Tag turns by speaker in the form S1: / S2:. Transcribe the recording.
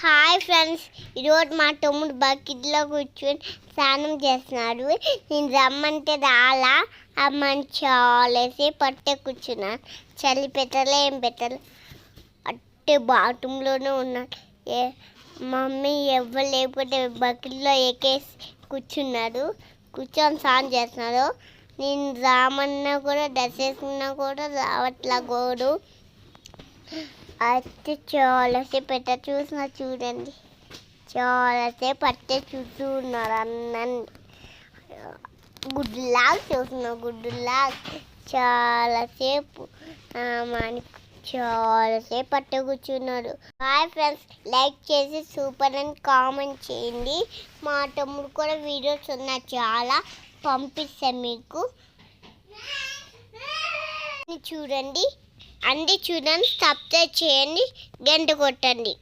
S1: Hi friends, ఈరోజు మా తమ్ముడు బకెట్లో కూర్చొని స్నానం చేస్తున్నాడు. నేను రమ్మంటే రాలా. అమ్మని చాలాసేపు పట్టే కూర్చున్నాను. చలి పెట్టలే ఏం పెట్టలే, అట్టే బాత్రూంలోనే ఉన్నాడు. మమ్మీ ఎవ్వరు లేకపోతే బకెట్లో ఎక్కేసి కూర్చున్నాడు. కూర్చొని స్నానం చేస్తున్నాడు. నేను రామన్నా కూడా డ్రెస్ వేసుకున్నా కూడా రావట్లా గోడు. అయితే చాలాసేపు పెట్ట చూసిన చూడండి, చాలాసేపు అట్టే చూస్తూ ఉన్నారు. అన్నీ గుడ్డులాగా చూస్తున్నారు, గుడ్డులాగా చాలాసేపు చాలాసేపు అట్టే కూర్చున్నాడు. హాయ్ ఫ్రెండ్స్, లైక్ చేసి సూపర్ అని కామెంట్ చేయండి. మా తమ్ముడు కూడా వీడియోస్ ఉన్నాయి, చాలా పంపిస్తాను మీకు. చూడండి, చూడండి, సబ్స్క్రైబ్ చేయండి, గంట కొట్టండి.